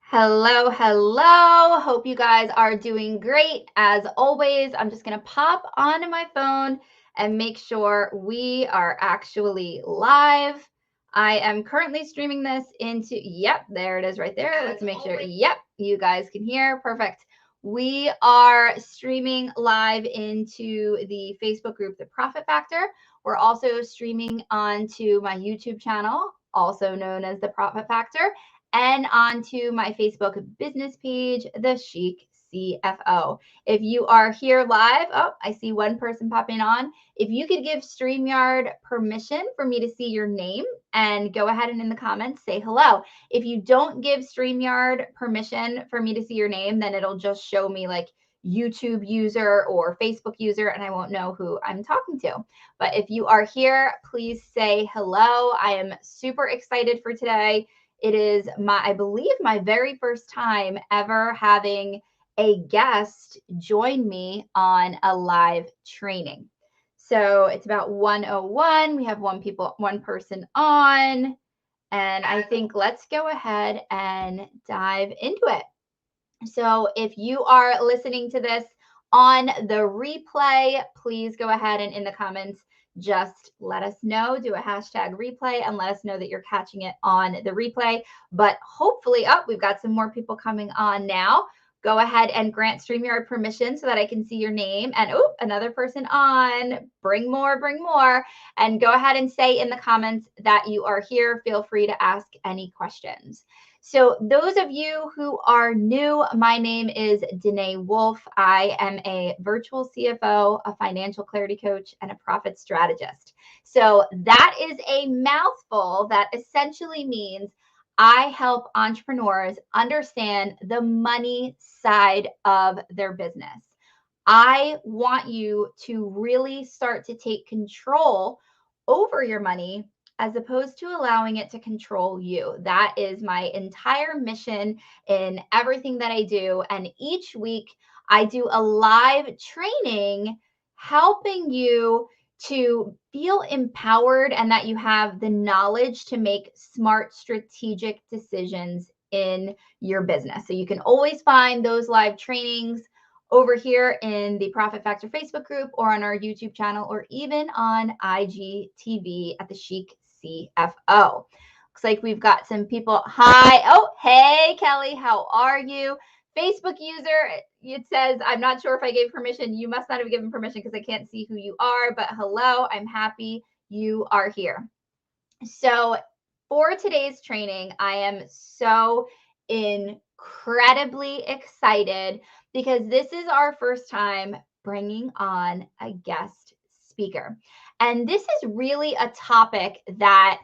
Hello, hello. Hope you guys are doing great. As always, I'm just going to pop onto my phone and make sure we are actually live. I am currently streaming this into, there it is right there. Let's make sure, you guys can hear. Perfect. We are streaming live into the Facebook group, The Profit Factor. We're also streaming onto my YouTube channel, also known as The Profit Factor, and onto my Facebook business page, The Chic CFO. If you are here live, I see one person popping on. If you could give StreamYard permission for me to see your name and go ahead and in the comments say hello. If you don't give StreamYard permission for me to see your name, then it'll just show me like YouTube user or Facebook user, and I won't know who I'm talking to. But if you are here, please say hello. I am super excited for today. It is I believe, my very first time ever having a guest join me on a live training. So it's about 1:01. We have one person on, and I think let's go ahead and dive into it. So if you are listening to this on the replay, please go ahead and in the comments, just let us know, do a hashtag replay and let us know that you're catching it on the replay. But hopefully, we've got some more people coming on now. Go ahead and grant StreamYard permission so that I can see your name. And another person on. Bring more, bring more. And go ahead and say in the comments that you are here. Feel free to ask any questions. So those of you who are new, my name is Danae Wolf. I am a virtual CFO, a financial clarity coach, and a profit strategist. So that is a mouthful that essentially means I help entrepreneurs understand the money side of their business. I want you to really start to take control over your money as opposed to allowing it to control you. That is my entire mission in everything that I do. And each week I do a live training helping you to feel empowered and that you have the knowledge to make smart, strategic decisions in your business. So you can always find those live trainings over here in the Profit Factor Facebook group or on our YouTube channel or even on IGTV at the Chic CFO. Looks like we've got some people. Hi. Oh, hey, Kelly. How are you? Facebook user, it says, I'm not sure if I gave permission. You must not have given permission because I can't see who you are, but hello, I'm happy you are here. So for today's training, I am so incredibly excited because this is our first time bringing on a guest speaker. And this is really a topic that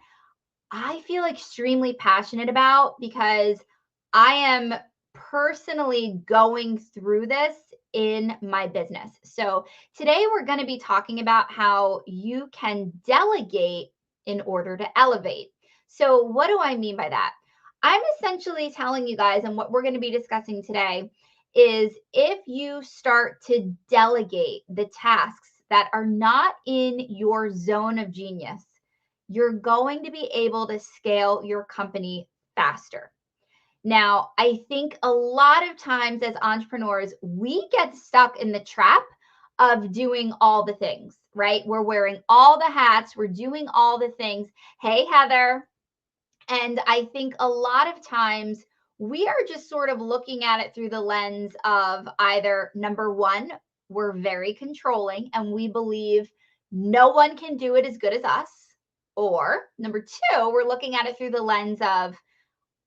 I feel extremely passionate about because I am personally going through this in my business. So today we're going to be talking about how you can delegate in order to elevate. So what do I mean by that? I'm essentially telling you guys, and what we're going to be discussing today is if you start to delegate the tasks that are not in your zone of genius, you're going to be able to scale your company faster. Now, I think a lot of times as entrepreneurs, we get stuck in the trap of doing all the things, right? We're wearing all the hats, we're doing all the things. Hey, Heather. And I think a lot of times we are just sort of looking at it through the lens of either number one, we're very controlling and we believe no one can do it as good as us. Or number two, we're looking at it through the lens of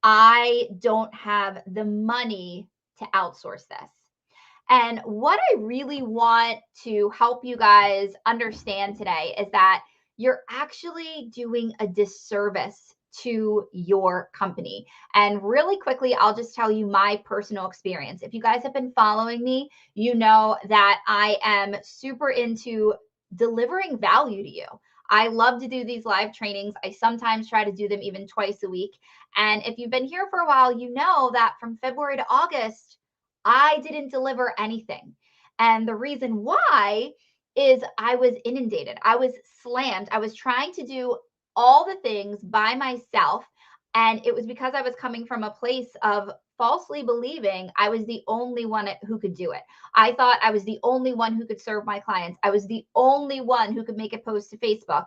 I don't have the money to outsource this. And what I really want to help you guys understand today is that you're actually doing a disservice to your company. And really quickly, I'll just tell you my personal experience. If you guys have been following me, you know that I am super into delivering value to you. I love to do these live trainings. I sometimes try to do them even twice a week. And if you've been here for a while, you know that from February to August, I didn't deliver anything. And the reason why is I was inundated. I was slammed. I was trying to do all the things by myself. And it was because I was coming from a place of falsely believing I was the only one who could do it. I thought I was the only one who could serve my clients. I was the only one who could make a post to Facebook.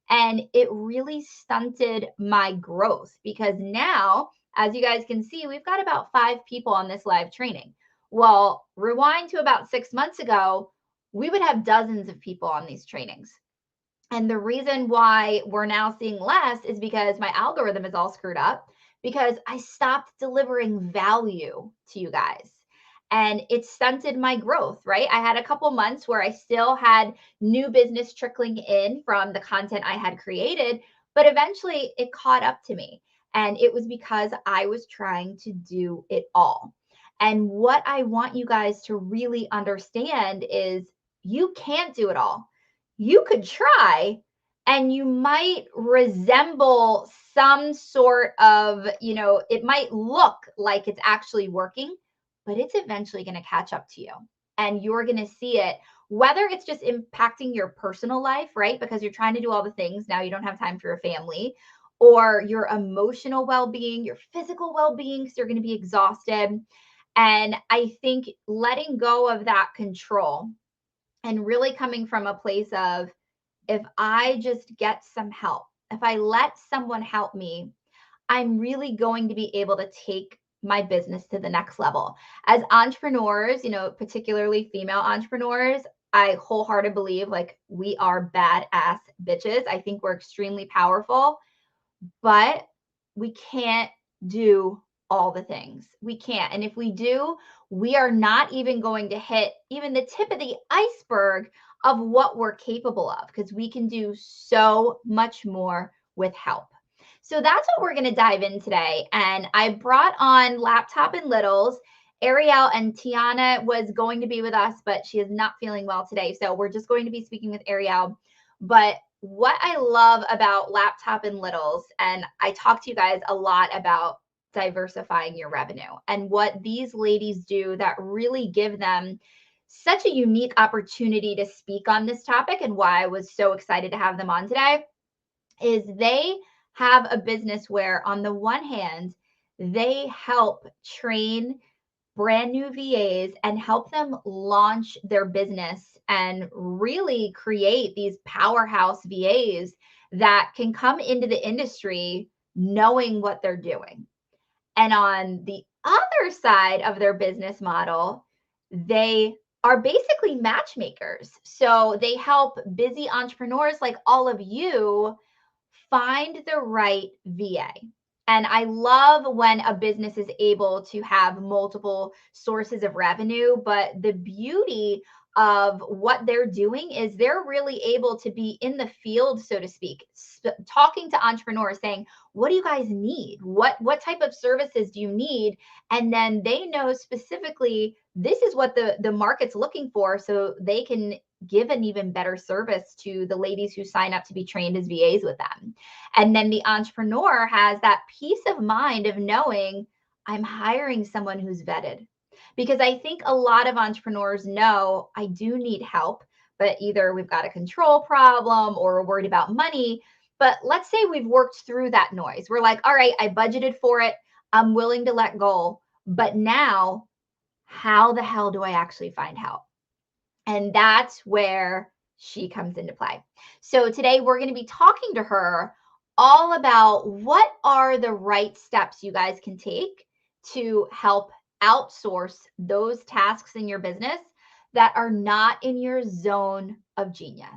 And it really stunted my growth because now, as you guys can see, we've got about 5 people on this live training. Well, rewind to about 6 months ago, we would have dozens of people on these trainings. And the reason why we're now seeing less is because my algorithm is all screwed up because I stopped delivering value to you guys. And it stunted my growth, right? I had a couple months where I still had new business trickling in from the content I had created, but eventually it caught up to me. And it was because I was trying to do it all. And what I want you guys to really understand is you can't do it all. You could try, and you might resemble some sort of, it might look like it's actually working, but it's eventually going to catch up to you and you're going to see it, whether it's just impacting your personal life, right? Because you're trying to do all the things. Now you don't have time for your family, or your emotional well being, your physical well being, because you're going to be exhausted. And I think letting go of that control and really coming from a place of, if I just get some help, if I let someone help me, I'm really going to be able to take my business to the next level. As entrepreneurs, particularly female entrepreneurs, I wholeheartedly believe like we are badass bitches. I think we're extremely powerful, but we can't do all the things. We can't. And if we do, we are not even going to hit even the tip of the iceberg of what we're capable of, because we can do so much more with help. So that's what we're going to dive in today. And I brought on Laptop and Littles. Ariel and Tianna was going to be with us, but she is not feeling well today. So we're just going to be speaking with Ariel. But what I love about Laptop and Littles, and I talk to you guys a lot about diversifying your revenue, and what these ladies do that really give them such a unique opportunity to speak on this topic, and why I was so excited to have them on today, is they have a business where, on the one hand, they help train brand new VAs and help them launch their business and really create these powerhouse VAs that can come into the industry knowing what they're doing. And on the other side of their business model, they are basically matchmakers. So they help busy entrepreneurs like all of you find the right VA. And I love when a business is able to have multiple sources of revenue, but the beauty of what they're doing is they're really able to be in the field, so to speak, talking to entrepreneurs, saying, what do you guys need? What type of services do you need? And then they know specifically this is what the market's looking for, so they can give an even better service to the ladies who sign up to be trained as VAs with them. And then the entrepreneur has that peace of mind of knowing I'm hiring someone who's vetted. Because I think a lot of entrepreneurs know I do need help, but either we've got a control problem or we're worried about money. But let's say we've worked through that noise. We're like, all right, I budgeted for it. I'm willing to let go. But now, how the hell do I actually find help? And that's where she comes into play. So today we're going to be talking to her all about what are the right steps you guys can take to help outsource those tasks in your business that are not in your zone of genius.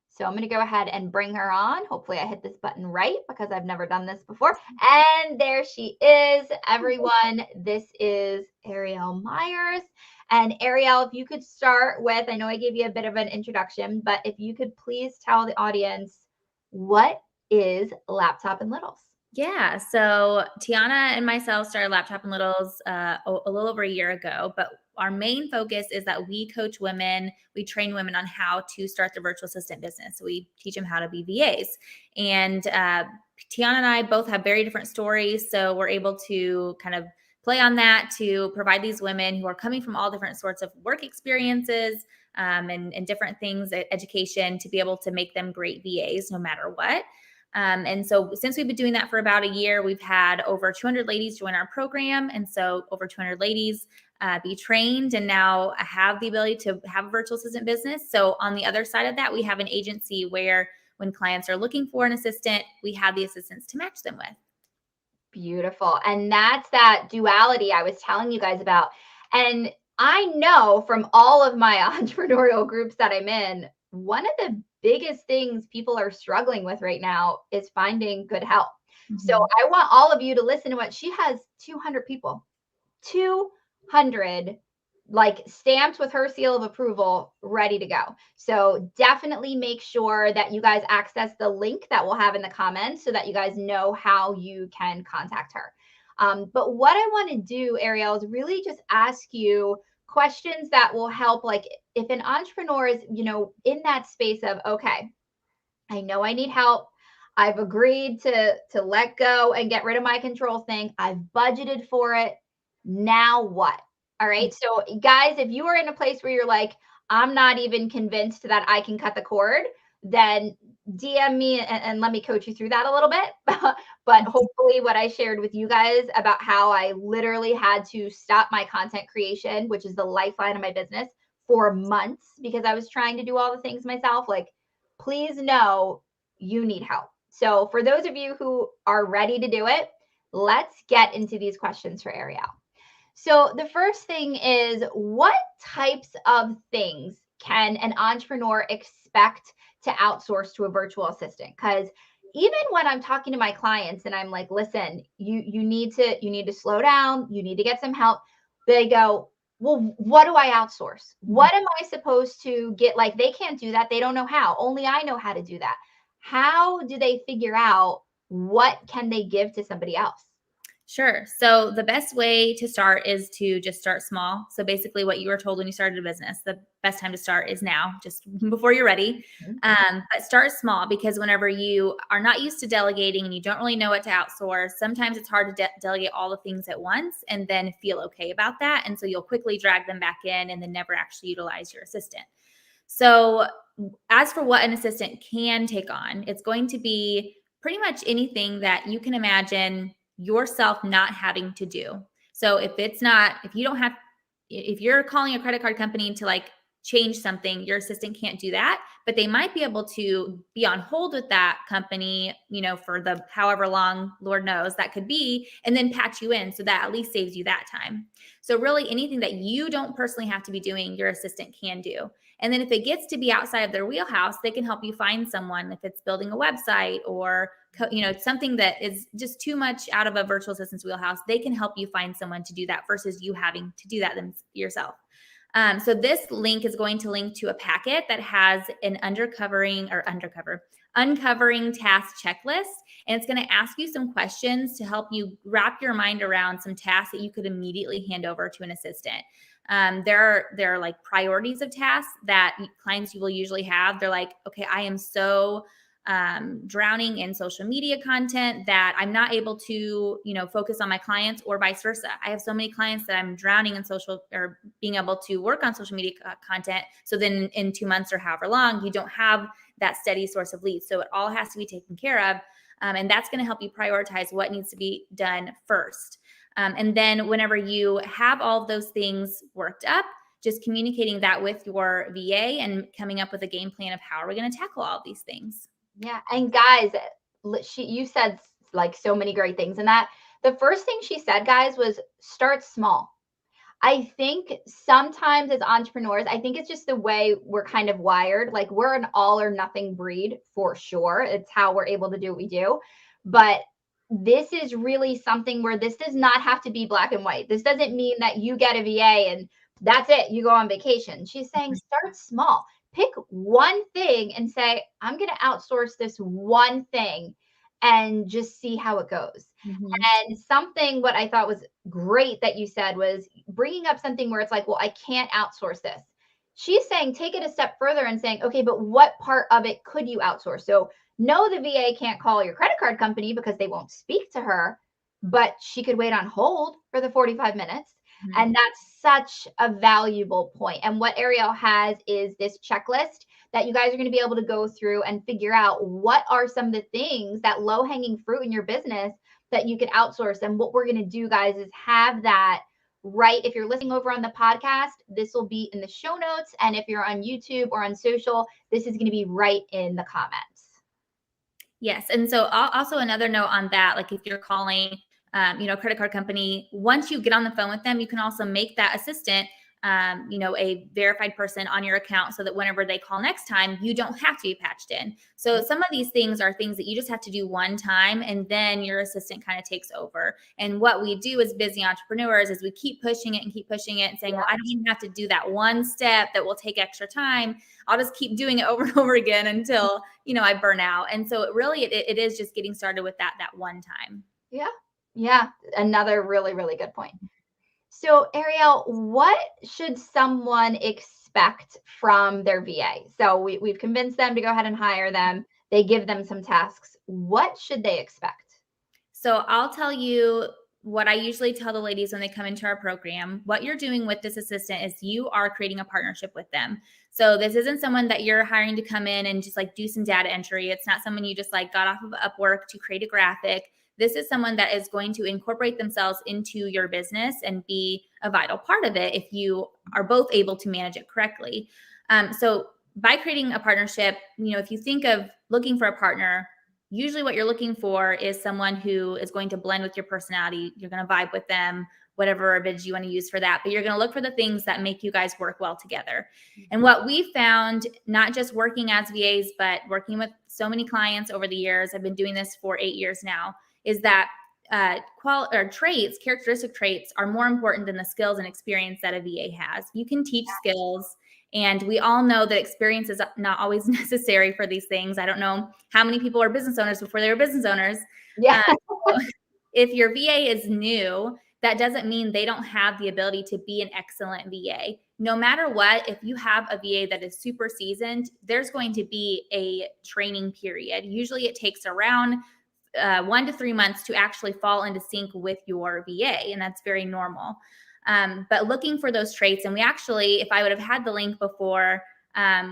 So I'm going to go ahead and bring her on. Hopefully I hit this button right because I've never done this before. And there she is, everyone. This is Ariel Myers. And Ariel, if you could start with, I know I gave you a bit of an introduction, but if you could please tell the audience, what is Laptop and Littles? Yeah, so Tianna and myself started Laptop and Littles a little over a year ago, but our main focus is that we coach women, we train women on how to start their virtual assistant business. So we teach them how to be VAs. And Tianna and I both have very different stories, so we're able to kind of play on that to provide these women who are coming from all different sorts of work experiences and different things, education, to be able to make them great VAs no matter what. And so since we've been doing that for about a year, we've had over 200 ladies join our program. And so over 200 ladies be trained and now have the ability to have a virtual assistant business. So on the other side of that, we have an agency where when clients are looking for an assistant, we have the assistants to match them with. Beautiful. And that's that duality I was telling you guys about. And I know from all of my entrepreneurial groups that I'm in, one of the biggest things people are struggling with right now is finding good help. So Mhm. I want all of you to listen to what she has. 200 people, 200 like stamped with her seal of approval, ready to go. So definitely make sure that you guys access the link that we'll have in the comments so that you guys know how you can contact her. But what I want to do, Ariel, is really just ask you questions that will help. Like if an entrepreneur is, in that space of, okay, I know I need help. I've agreed to let go and get rid of my control thing. I've budgeted for it. Now what? All right. So guys, if you are in a place where you're like, I'm not even convinced that I can cut the cord, then DM me and let me coach you through that a little bit. But hopefully what I shared with you guys about how I literally had to stop my content creation, which is the lifeline of my business, for months because I was trying to do all the things myself, like please know you need help. So, for those of you who are ready to do it, let's get into these questions for Ariel. So, the first thing is what types of things can an entrepreneur expect to outsource to a virtual assistant? Because even when I'm talking to my clients and I'm like, listen, you need to slow down, you need to get some help, they go, well, what do I outsource? What am I supposed to get? Like, they can't do that. They don't know how. Only I know how to do that. How do they figure out what can they give to somebody else? Sure. So the best way to start is to just start small. So basically, what you were told when you started a business, the best time to start is now, just before you're ready. Mhm. But start small because whenever you are not used to delegating and you don't really know what to outsource, sometimes it's hard to delegate all the things at once and then feel okay about that. And so you'll quickly drag them back in and then never actually utilize your assistant. So, as for what an assistant can take on, it's going to be pretty much anything that you can imagine yourself not having to do. So, if you don't have, if you're calling a credit card company to like change something, your assistant can't do that, but they might be able to be on hold with that company, for the however long, Lord knows that could be, and then patch you in. So that at least saves you that time. So, really, anything that you don't personally have to be doing, your assistant can do. And then if it gets to be outside of their wheelhouse, they can help you find someone if it's building a website or something that is just too much out of a virtual assistant's wheelhouse. They can help you find someone to do that versus you having to do that yourself. So this link is going to link to a packet that has an uncovering task checklist. And it's going to ask you some questions to help you wrap your mind around some tasks that you could immediately hand over to an assistant. There are like priorities of tasks that clients will usually have. They're like, okay, I am so drowning in social media content that I'm not able to, focus on my clients, or vice versa. I have so many clients that I'm drowning in social or being able to work on social media content. So then in 2 months or however long, you don't have that steady source of leads. So it all has to be taken care of. And that's going to help you prioritize what needs to be done first. And then whenever you have all of those things worked up, just communicating that with your VA and coming up with a game plan of how are we going to tackle all of these things. Yeah. And guys, you said like so many great things. And that the first thing she said, guys, was start small. I think sometimes as entrepreneurs, I think it's just the way we're kind of wired. Like we're an all or nothing breed for sure. It's how we're able to do what we do. But this is really something where this does not have to be black and white. This doesn't mean that you get a VA and that's it, you go on vacation. She's saying start small. Pick one thing and say, I'm going to outsource this one thing and just see how it goes. Mm-hmm. And something what I thought was great that you said was bringing up something where it's like, well, I can't outsource this. She's saying take it a step further and saying, okay, but what part of it could you outsource? So no, the VA can't call your credit card company because they won't speak to her, but she could wait on hold for the 45 minutes. Mm-hmm. And that's such a valuable point. And what Ariel has is this checklist that you guys are going to be able to go through and figure out what are some of the things, that low hanging fruit in your business that you could outsource. And what we're going to do, guys, is have that right. If you're listening over on the podcast, this will be in the show notes. And if you're on YouTube or on social, this is going to be right in the comments. Yes. And so also another note on that, like if you're calling, credit card company, once you get on the phone with them, you can also make that assistant, a verified person on your account so that whenever they call next time, you don't have to be patched in. So some of these things are things that you just have to do one time and then your assistant kind of takes over. And what we do as busy entrepreneurs is we keep pushing it and saying, well, I don't even have to do that one step that will take extra time. I'll just keep doing it over and over again until, I burn out. And so it is just getting started with that one time. Yeah. Yeah. Another really, really good point. So, Ariel, what should someone expect from their VA? So we've convinced them to go ahead and hire them. They give them some tasks. What should they expect? So I'll tell you what I usually tell the ladies when they come into our program. What you're doing with this assistant is you are creating a partnership with them. So this isn't someone that you're hiring to come in and just like do some data entry. It's not someone you just like got off of Upwork to create a graphic. This is someone that is going to incorporate themselves into your business and be a vital part of it if you are both able to manage it correctly. So by creating a partnership, if you think of looking for a partner, usually what you're looking for is someone who is going to blend with your personality. You're going to vibe with them, whatever verbiage you want to use for that. But you're going to look for the things that make you guys work well together. And what we found, not just working as VAs, but working with so many clients over the years, I've been doing this for 8 years now, is that characteristic traits are more important than the skills and experience that a VA has. You can teach skills, and we all know that experience is not always necessary for these things. I don't know how many people are business owners before they were business owners. Yeah. If your VA is new, that doesn't mean they don't have the ability to be an excellent VA. No matter what, if you have a VA that is super seasoned, there's going to be a training period. Usually it takes around 1 to 3 months to actually fall into sync with your VA, and that's very normal. But looking for those traits, and we actually, if I would have had the link before,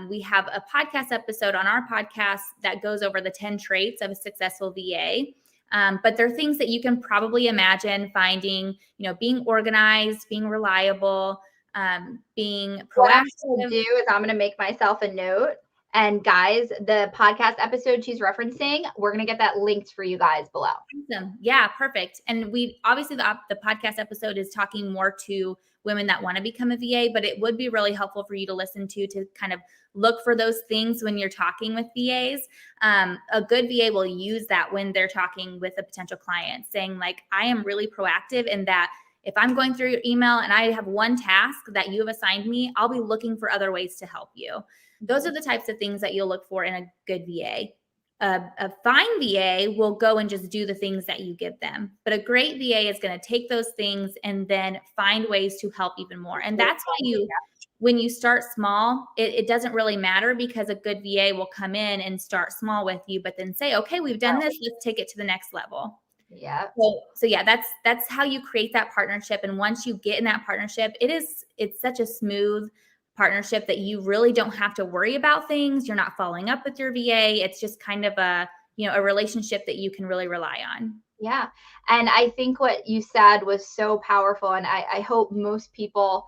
we have a podcast episode on our podcast that goes over the 10 traits of a successful VA. But there are things that you can probably imagine finding, being organized, being reliable, being proactive. What I'm going to do is I'm going to make myself a note. And guys, the podcast episode she's referencing, we're going to get that linked for you guys below. Awesome. Yeah, perfect. And we obviously the podcast episode is talking more to women that want to become a VA, but it would be really helpful for you to listen to kind of look for those things when you're talking with VAs. A good VA will use that when they're talking with a potential client, saying like, I am really proactive in that if I'm going through your email and I have one task that you have assigned me, I'll be looking for other ways to help you. Those are the types of things that you'll look for in a good VA. A fine VA will go and just do the things that you give them. But a great VA is going to take those things and then find ways to help even more. And that's why when you start small, it doesn't really matter, because a good VA will come in and start small with you, but then say, okay, we've done this, let's take it to the next level. Yeah. So yeah, that's how you create that partnership. And once you get in that partnership, it's such a smooth partnership that you really don't have to worry about things. You're not following up with your VA. It's just kind of a relationship that you can really rely on. Yeah. And I think what you said was so powerful. And I hope most people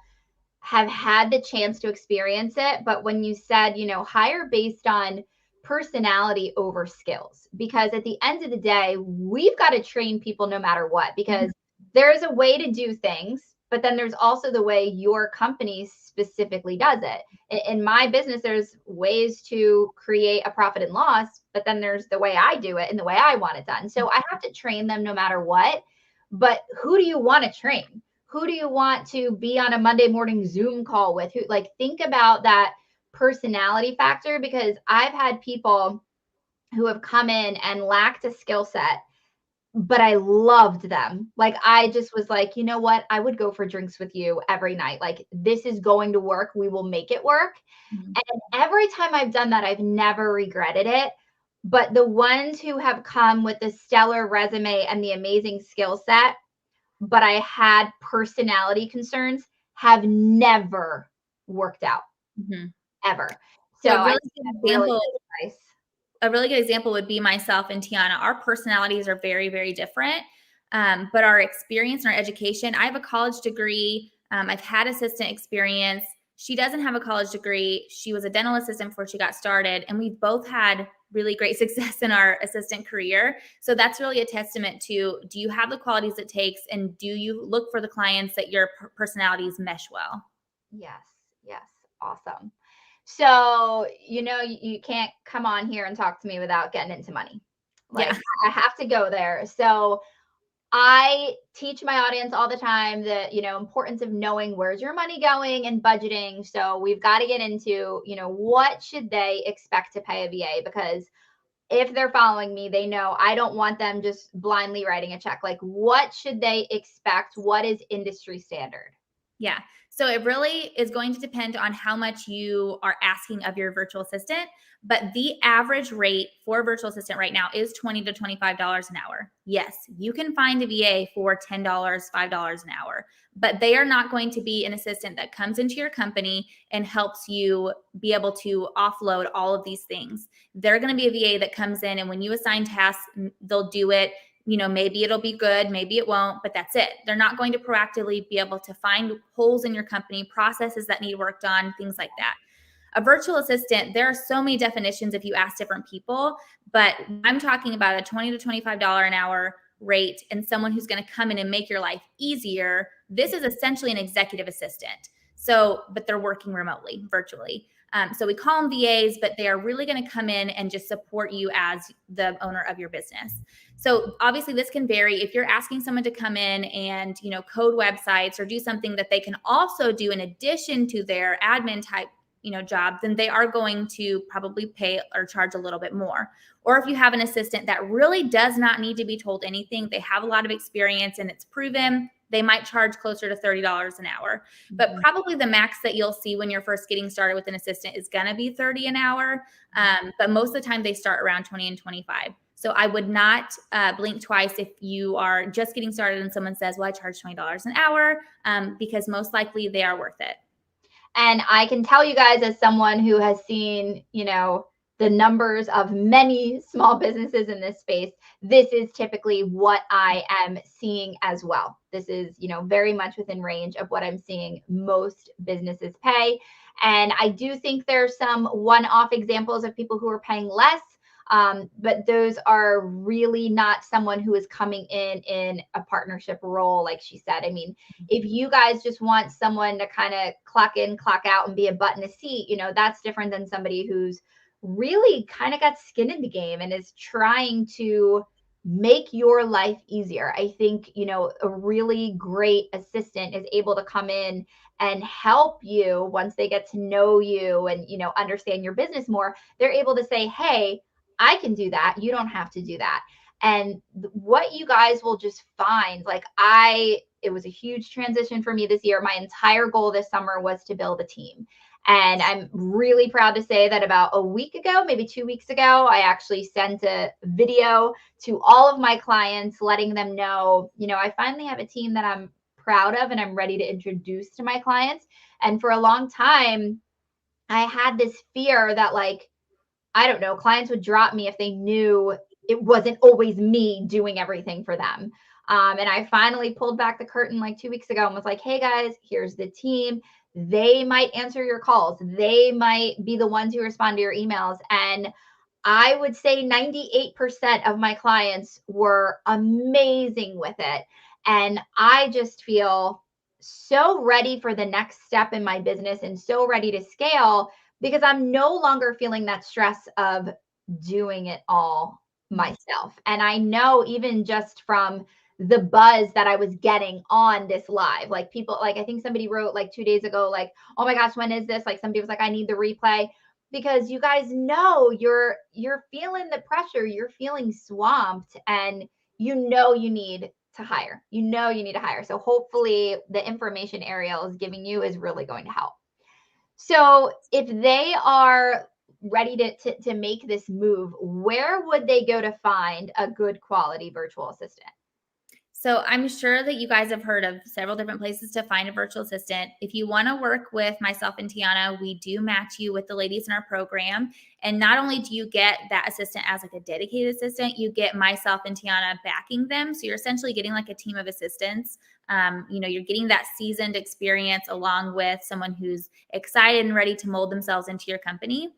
have had the chance to experience it. But when you said, hire based on personality over skills, because at the end of the day, we've got to train people no matter what, because there's a way to do things, but then there's also the way your company specifically does it. In my business, there's ways to create a profit and loss, but then there's the way I do it and the way I want it done. So I have to train them no matter what. But who do you want to train? Who do you want to be on a Monday morning Zoom call with? Think about that personality factor, because I've had people who have come in and lacked a skill set, but I loved them. I just was like, you know what? I would go for drinks with you every night. This is going to work. We will make it work. Mm-hmm. And every time I've done that, I've never regretted it. But the ones who have come with the stellar resume and the amazing skill set, but I had personality concerns, have never worked out, ever. So A I really think good that's really example good advice. a really good example would be myself and Tianna. Our personalities are very, very different, but our experience and our education. I have a college degree. I've had assistant experience. She doesn't have a college degree. She was a dental assistant before she got started, and we've both had really great success in our assistant career. So that's really a testament to, do you have the qualities it takes, and do you look for the clients that your personalities mesh well? Yes, yes, awesome. So, you can't come on here and talk to me without getting into money. Like, Yeah. I have to go there. So, I teach my audience all the time the, importance of knowing where's your money going and budgeting. So, we've got to get into, what should they expect to pay a VA? Because if they're following me, they know I don't want them just blindly writing a check. Like, what should they expect? What is industry standard? Yeah. So it really is going to depend on how much you are asking of your virtual assistant. But the average rate for a virtual assistant right now is $20 to $25 an hour. Yes, you can find a VA for $10, $5 an hour, but they are not going to be an assistant that comes into your company and helps you be able to offload all of these things. They're going to be a VA that comes in, and when you assign tasks, they'll do it. Maybe it'll be good, maybe it won't, but that's it. They're not going to proactively be able to find holes in your company, processes that need worked on, things like that. A virtual assistant, there are so many definitions if you ask different people, but I'm talking about a $20 to $25 an hour rate and someone who's going to come in and make your life easier. This is essentially an executive assistant. So, but they're working remotely, virtually. So we call them VAs, but they are really going to come in and just support you as the owner of your business. So obviously this can vary. If you're asking someone to come in and, code websites or do something that they can also do in addition to their admin type, job, then they are going to probably pay or charge a little bit more. Or if you have an assistant that really does not need to be told anything, they have a lot of experience and it's proven, they might charge closer to $30 an hour. But Mhm. probably the max that you'll see when you're first getting started with an assistant is going to be 30 an hour. But most of the time they start around 20 and 25. So I would not blink twice if you are just getting started and someone says, well, I charge $20 an hour, because most likely they are worth it. And I can tell you guys, as someone who has seen, the numbers of many small businesses in this space, this is typically what I am seeing as well. This is, very much within range of what I'm seeing most businesses pay. And I do think there's some one-off examples of people who are paying less, but those are really not someone who is coming in a partnership role, like she said. I mean, if you guys just want someone to kind of clock in, clock out, and be a butt in a seat, that's different than somebody who's really kind of got skin in the game and is trying to make your life easier. I think, a really great assistant is able to come in and help you once they get to know you and, understand your business more. They're able to say, hey, I can do that. You don't have to do that. And what you guys will just find, like, it was a huge transition for me this year. My entire goal this summer was to build a team. And I'm really proud to say that about a week ago, maybe 2 weeks ago, I actually sent a video to all of my clients, letting them know, I finally have a team that I'm proud of and I'm ready to introduce to my clients. And for a long time, I had this fear that, like, I don't know, clients would drop me if they knew it wasn't always me doing everything for them. And I finally pulled back the curtain like 2 weeks ago and was like, hey guys, here's the team. They might answer your calls. They might be the ones who respond to your emails. And I would say 98% of my clients were amazing with it. And I just feel so ready for the next step in my business and so ready to scale because I'm no longer feeling that stress of doing it all myself. And I know, even just from the buzz that I was getting on this live, like, people, like, I think somebody wrote like 2 days ago, like, oh my gosh, when is this? Like, somebody was like, I need the replay, because you guys know you're feeling the pressure, you're feeling swamped, and you need to hire. You need to hire. So hopefully the information Ariel is giving you is really going to help. So if they are ready to make this move, where would they go to find a good quality virtual assistant? So I'm sure that you guys have heard of several different places to find a virtual assistant. If you want to work with myself and Tianna, we do match you with the ladies in our program. And not only do you get that assistant as like a dedicated assistant, you get myself and Tianna backing them. So you're essentially getting like a team of assistants. You're getting that seasoned experience along with someone who's excited and ready to mold themselves into your company.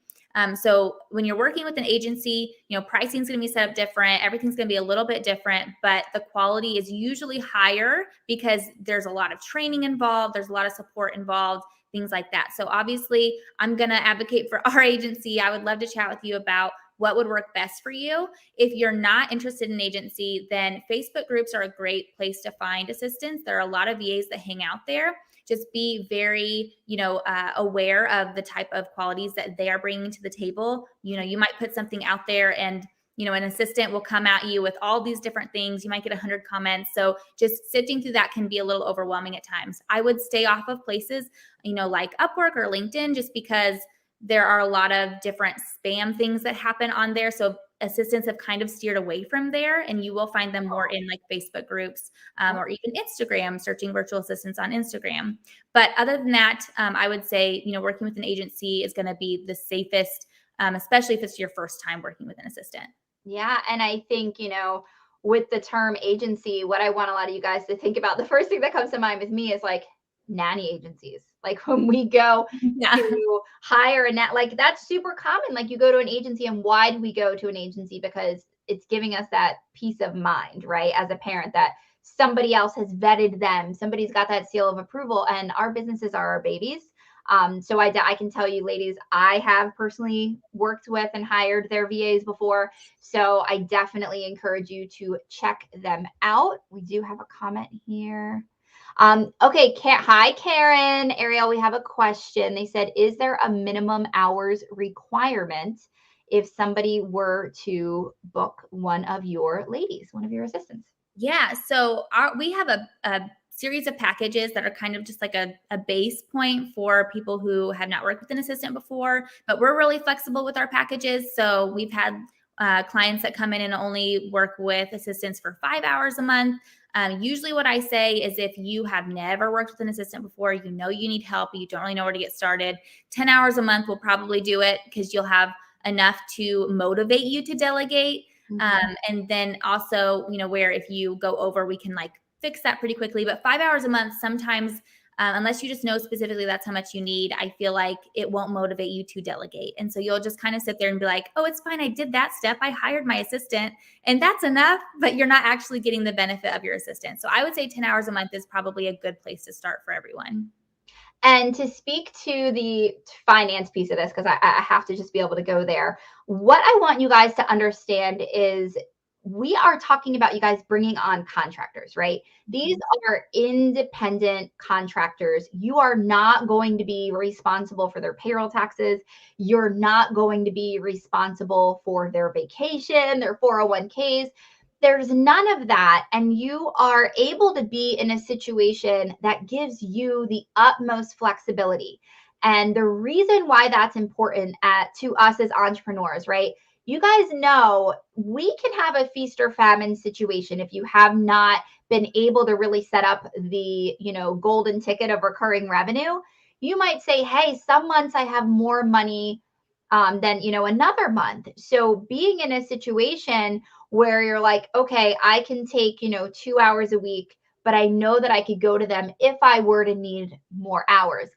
So when you're working with an agency, pricing is going to be set up different. Everything's going to be a little bit different, but the quality is usually higher because there's a lot of training involved. There's a lot of support involved, things like that. So obviously I'm going to advocate for our agency. I would love to chat with you about what would work best for you. If you're not interested in an agency, then Facebook groups are a great place to find assistants. There are a lot of VAs that hang out there. Just be very, aware of the type of qualities that they are bringing to the table. You might put something out there and an assistant will come at you with all these different things. You might get 100 comments. So just sifting through that can be a little overwhelming at times. I would stay off of places, like Upwork or LinkedIn, just because there are a lot of different spam things that happen on there. So assistants have kind of steered away from there, and you will find them more in like Facebook groups or even Instagram, searching virtual assistants on Instagram. But other than that, I would say, working with an agency is going to be the safest, especially if it's your first time working with an assistant. Yeah. And I think, with the term agency, what I want a lot of you guys to think about, the first thing that comes to mind with me is like nanny agencies. Like when we go Yeah. to hire a net, like that's super common. Like you go to an agency, and why do we go to an agency? Because it's giving us that peace of mind, right? As a parent, that somebody else has vetted them, somebody's got that seal of approval, and our businesses are our babies. So I can tell you, ladies, I have personally worked with and hired their VAs before. So I definitely encourage you to check them out. We do have a comment here. Okay, hi, Karen, Ariel, we have a question. They said, is there a minimum hours requirement if somebody were to book one of your ladies, one of your assistants? Yeah. So we have a series of packages that are kind of just like a base point for people who have not worked with an assistant before, but we're really flexible with our packages. So we've had clients that come in and only work with assistants for 5 hours a month. Usually what I say is if you have never worked with an assistant before, you need help, you don't really know where to get started, 10 hours a month will probably do it because you'll have enough to motivate you to delegate. And then also, where if you go over, we can like fix that pretty quickly. But 5 hours a month, sometimes, unless you just know specifically that's how much you need, I feel like it won't motivate you to delegate. And so you'll just kind of sit there and be like, oh, it's fine. I did that step. I hired my assistant and that's enough, but you're not actually getting the benefit of your assistant. So I would say 10 hours a month is probably a good place to start for everyone. And to speak to the finance piece of this, because I have to just be able to go there, what I want you guys to understand is we are talking about you guys bringing on contractors, right? These are independent contractors. You are not going to be responsible for their payroll taxes. You're not going to be responsible for their vacation, their 401ks. There's none of that. And you are able to be in a situation that gives you the utmost flexibility. And the reason why that's important to us as entrepreneurs, right? You guys know we can have a feast or famine situation if you have not been able to really set up the, golden ticket of recurring revenue. You might say, hey, some months I have more money than, another month. So being in a situation where you're like, okay, I can take, 2 hours a week, but I know that I could go to them if I were to need more hours,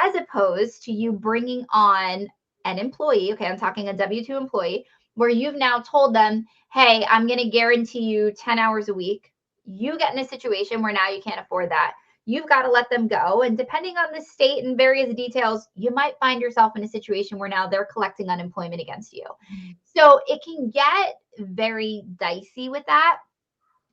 as opposed to you bringing on an employee. Okay, I'm talking a W-2 employee where you've now told them, hey, I'm going to guarantee you 10 hours a week. You get in a situation where now you can't afford that. You've got to let them go. And depending on the state and various details, you might find yourself in a situation where now they're collecting unemployment against you. So it can get very dicey with that.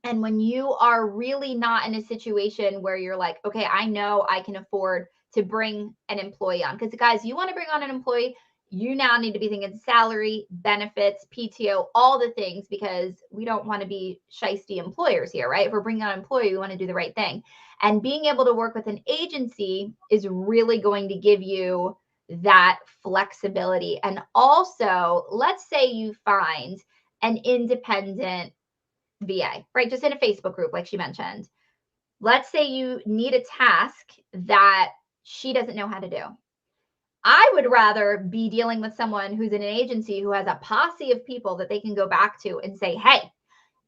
And when you are really not in a situation where you're like, okay, I know I can afford to bring an employee on. Because, guys, you want to bring on an employee, you now need to be thinking salary, benefits, PTO, all the things, because we don't want to be shisty employers here, right? If we're bringing on an employee, we want to do the right thing. And being able to work with an agency is really going to give you that flexibility. And also, let's say you find an independent VA, right? Just in a Facebook group, like she mentioned. Let's say you need a task that she doesn't know how to do. I would rather be dealing with someone who's in an agency who has a posse of people that they can go back to and say, hey,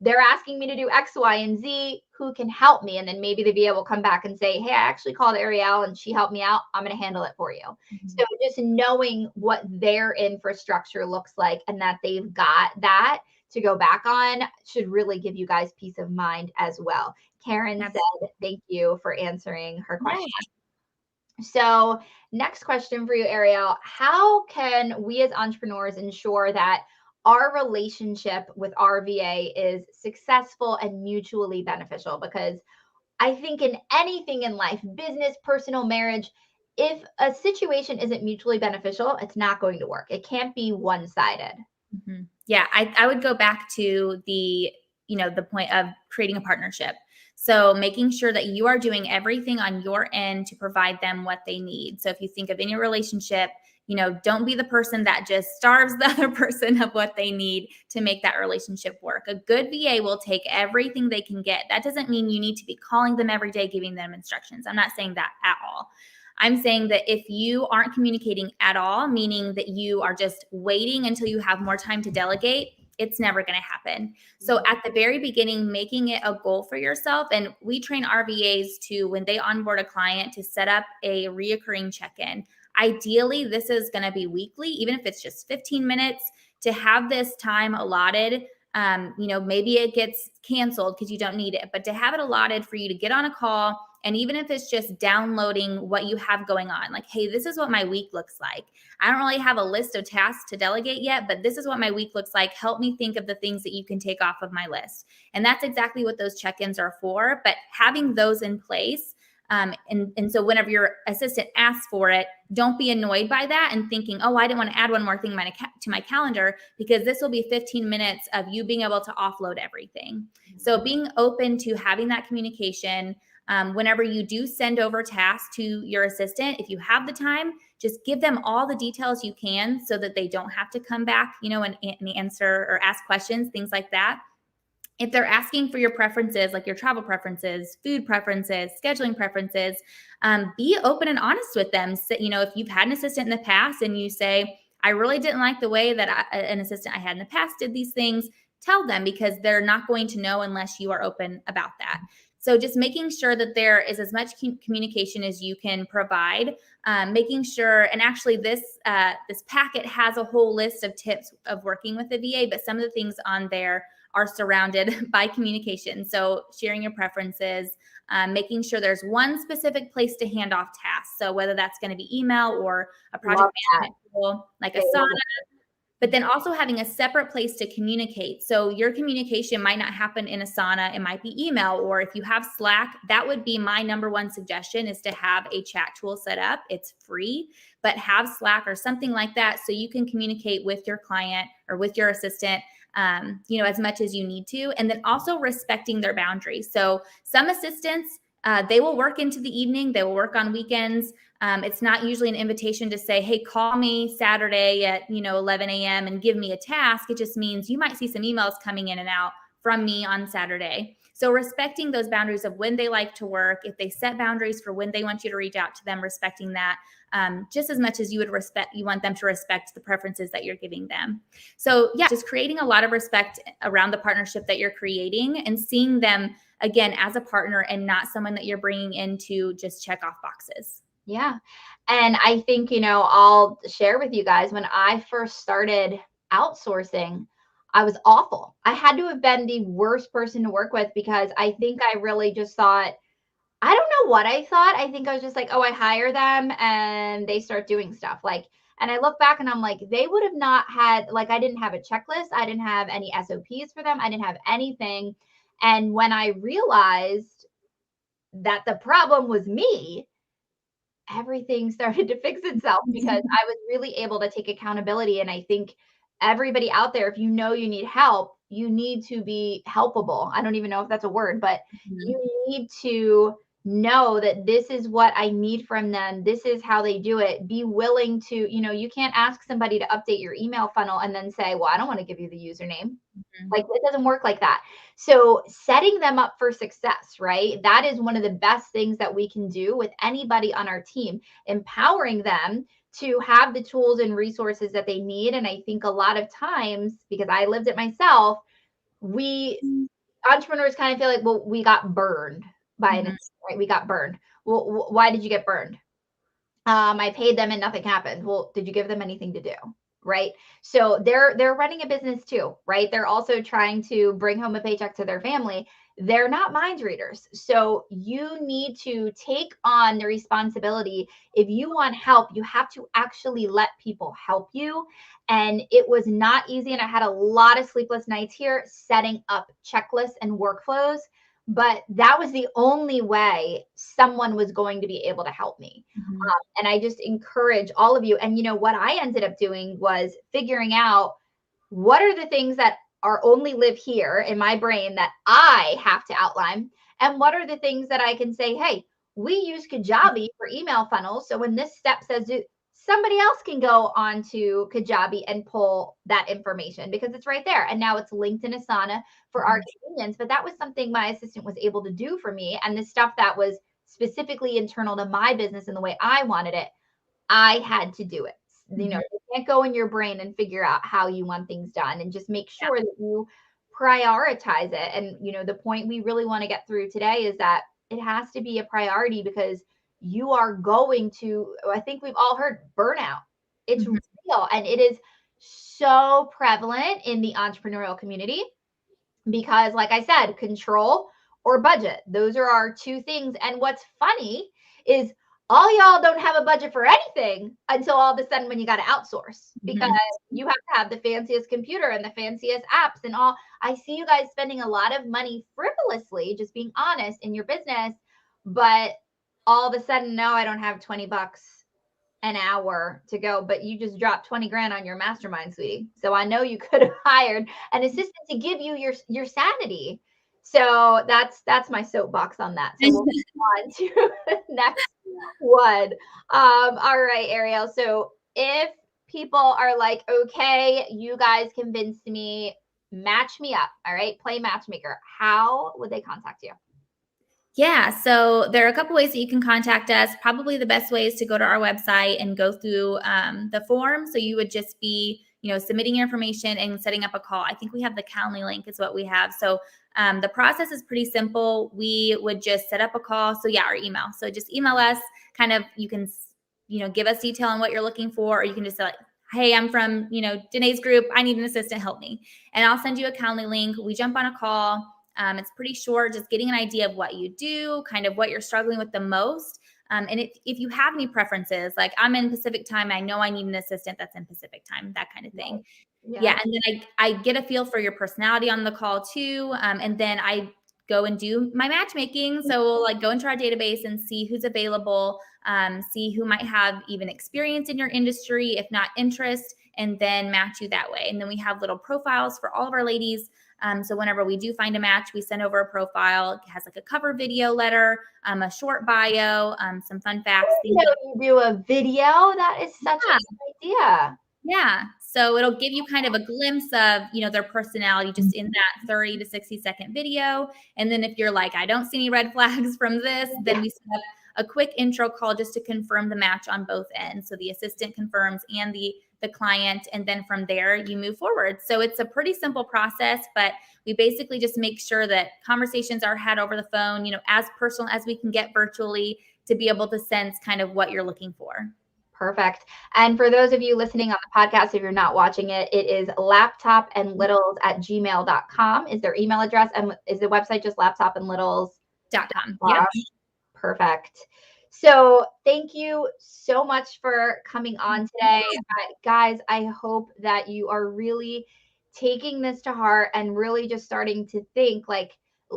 they're asking me to do X, Y, and Z. Who can help me? And then maybe the VA will come back and say, hey, I actually called Ariel and she helped me out. I'm going to handle it for you. Mm-hmm. So just knowing what their infrastructure looks like and that they've got that to go back on should really give you guys peace of mind as well. Karen said, thank you for answering her question. Right. So next question for you, Ariel. How can we as entrepreneurs ensure that our relationship with our VA is successful and mutually beneficial? Because I think in anything in life, business, personal, marriage, if a situation isn't mutually beneficial, it's not going to work. It can't be one-sided. Mm-hmm. Yeah, I would go back to the point of creating a partnership. So making sure that you are doing everything on your end to provide them what they need. So if you think of any relationship, don't be the person that just starves the other person of what they need to make that relationship work. A good VA will take everything they can get. That doesn't mean you need to be calling them every day, giving them instructions. I'm not saying that at all. I'm saying that if you aren't communicating at all, meaning that you are just waiting until you have more time to delegate, it's never going to happen. So at the very beginning, making it a goal for yourself. And we train our VAs to, when they onboard a client, to set up a reoccurring check-in. Ideally, this is going to be weekly, even if it's just 15 minutes, to have this time allotted. Maybe it gets canceled because you don't need it, but to have it allotted for you to get on a call. And even if it's just downloading what you have going on, like, hey, this is what my week looks like. I don't really have a list of tasks to delegate yet, but this is what my week looks like. Help me think of the things that you can take off of my list. And that's exactly what those check-ins are for. But having those in place, and so whenever your assistant asks for it, don't be annoyed by that and thinking, oh, I didn't want to add one more thing to my calendar, because this will be 15 minutes of you being able to offload everything. So being open to having that communication. Whenever you do send over tasks to your assistant, if you have the time, just give them all the details you can so that they don't have to come back, and answer or ask questions, things like that. If they're asking for your preferences, like your travel preferences, food preferences, scheduling preferences, be open and honest with them. So, if you've had an assistant in the past and you say, I really didn't like the way that an assistant I had in the past did these things, tell them, because they're not going to know unless you are open about that. So just making sure that there is as much communication as you can provide, making sure, and actually this packet has a whole list of tips of working with the VA, but some of the things on there are surrounded by communication. So sharing your preferences, making sure there's one specific place to hand off tasks. So whether that's going to be email or a project management tool like Asana, but then also having a separate place to communicate. So your communication might not happen in Asana. It might be email, or if you have Slack, that would be my number one suggestion, is to have a chat tool set up. It's free, but have Slack or something like that so you can communicate with your client or with your assistant as much as you need to. And then also respecting their boundaries. So some assistants, they will work into the evening. They will work on weekends. It's not usually an invitation to say, hey, call me Saturday at 11 a.m. and give me a task. It just means you might see some emails coming in and out from me on Saturday. So respecting those boundaries of when they like to work, if they set boundaries for when they want you to reach out to them, respecting that just as much as you want them to respect the preferences that you're giving them. So yeah, just creating a lot of respect around the partnership that you're creating and seeing them again as a partner and not someone that you're bringing in to just check off boxes. Yeah. And I think, I'll share with you guys, when I first started outsourcing, I was awful. I had to have been the worst person to work with, because I think I really just thought, I don't know what I thought. I think I was just like, oh, I hire them and they start doing stuff. And I look back and I'm like, they would have not had, I didn't have a checklist. I didn't have any SOPs for them. I didn't have anything. And when I realized that the problem was me, everything started to fix itself, because I was really able to take accountability. And I think everybody out there, if you need help, you need to be helpable. I don't even know if that's a word, but you need to know that this is what I need from them. This is how they do it. Be willing to, you can't ask somebody to update your email funnel and then say, well, I don't want to give you the username. Like, it doesn't work like that. So setting them up for success, right? That is one of the best things that we can do with anybody on our team, empowering them to have the tools and resources that they need. And I think a lot of times, because I lived it myself, we entrepreneurs kind of feel like, well, we got burned by an, right? We got burned. Well, why did you get burned? I paid them and nothing happened. Well, did you give them anything to do? Right. So they're running a business too, right? They're also trying to bring home a paycheck to their family. They're not mind readers. So you need to take on the responsibility. If you want help, you have to actually let people help you. And it was not easy. And I had a lot of sleepless nights here setting up checklists and workflows. But that was the only way someone was going to be able to help me. And I just encourage all of you. And what I ended up doing was figuring out what are the things that are only live here in my brain that I have to outline, and what are the things that I can say, hey, we use Kajabi for email funnels. So when this step says somebody else can go on to Kajabi and pull that information because it's right there. And now it's linked in Asana for our convenience. But that was something my assistant was able to do for me. And the stuff that was specifically internal to my business and the way I wanted it, I had to do it. You can't go in your brain and figure out how you want things done, and just make sure that you prioritize it. And, the point we really want to get through today is that it has to be a priority, because you are going to, I think we've all heard burnout. It's real, and it is so prevalent in the entrepreneurial community because, like I said, control or budget, those are our two things. And what's funny is all y'all don't have a budget for anything until all of a sudden when you got to outsource, because you have to have the fanciest computer and the fanciest apps and all. I see you guys spending a lot of money frivolously, just being honest, in your business, but all of a sudden, no, I don't have $20 an hour to go, but you just dropped 20 grand on your mastermind, sweetie. So I know you could have hired an assistant to give you your sanity. So that's my soapbox on that. So we'll move on to the next one. All right, Ariel. So if people are like, okay, you guys convinced me, match me up. All right, play matchmaker. How would they contact you? Yeah, so there are a couple ways that you can contact us. Probably the best way is to go to our website and go through the form. So you would just be, submitting your information and setting up a call. I think we have the Calendly link is what we have. So the process is pretty simple. We would just set up a call. So yeah, our email. So just email us. Kind of, you can, give us detail on what you're looking for, or you can just say, like, hey, I'm from, Danae's group. I need an assistant. Help me. And I'll send you a Calendly link. We jump on a call. It's pretty short, just getting an idea of what you do, kind of what you're struggling with the most. And if you have any preferences, like I'm in Pacific time, I know I need an assistant that's in Pacific time, that kind of thing. Yeah. And then I get a feel for your personality on the call too. And then I go and do my matchmaking. So we'll like go into our database and see who's available, see who might have even experience in your industry, if not interest, and then match you that way. And then we have little profiles for all of our ladies. So whenever we do find a match, we send over a profile. It has like a cover video letter, a short bio, some fun facts. You do a video. That is such a good idea. Yeah. So it'll give you kind of a glimpse of, their personality just in that 30 to 60-second video. And then if you're like, I don't see any red flags from this, then we set up a quick intro call just to confirm the match on both ends. So the assistant confirms and the client, and then from there you move forward. So it's a pretty simple process, but we basically just make sure that conversations are had over the phone, as personal as we can get virtually, to be able to sense kind of what you're looking for. Perfect. And for those of you listening on the podcast, if you're not watching it, it is laptopandlittles@gmail.com is their email address. And is the website just laptopandlittles.com? Yep. Perfect. So thank you so much for coming on today. Guys, I hope that you are really taking this to heart and really just starting to think, like,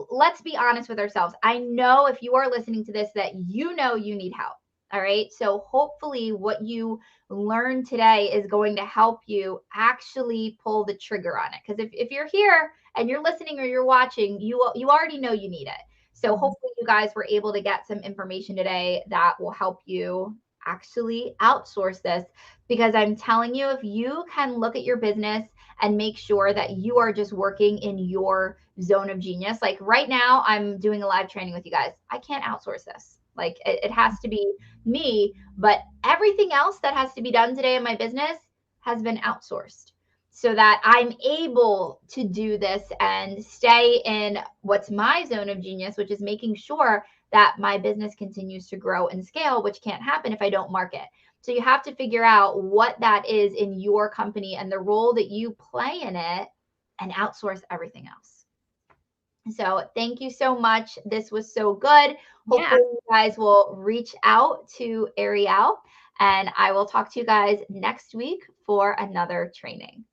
let's be honest with ourselves. I know if you are listening to this that you need help. All right. So hopefully what you learned today is going to help you actually pull the trigger on it. Because if you're here and you're listening or you're watching, you already know you need it. So hopefully you guys were able to get some information today that will help you actually outsource this, because I'm telling you, if you can look at your business and make sure that you are just working in your zone of genius. Like right now, I'm doing a live training with you guys. I can't outsource this. Like it has to be me, but everything else that has to be done today in my business has been outsourced so that I'm able to do this and stay in what's my zone of genius, which is making sure that my business continues to grow and scale, which can't happen if I don't market. So you have to figure out what that is in your company and the role that you play in it and outsource everything else. So thank you so much. This was so good. Yeah. Hopefully you guys will reach out to Ariel, and I will talk to you guys next week for another training.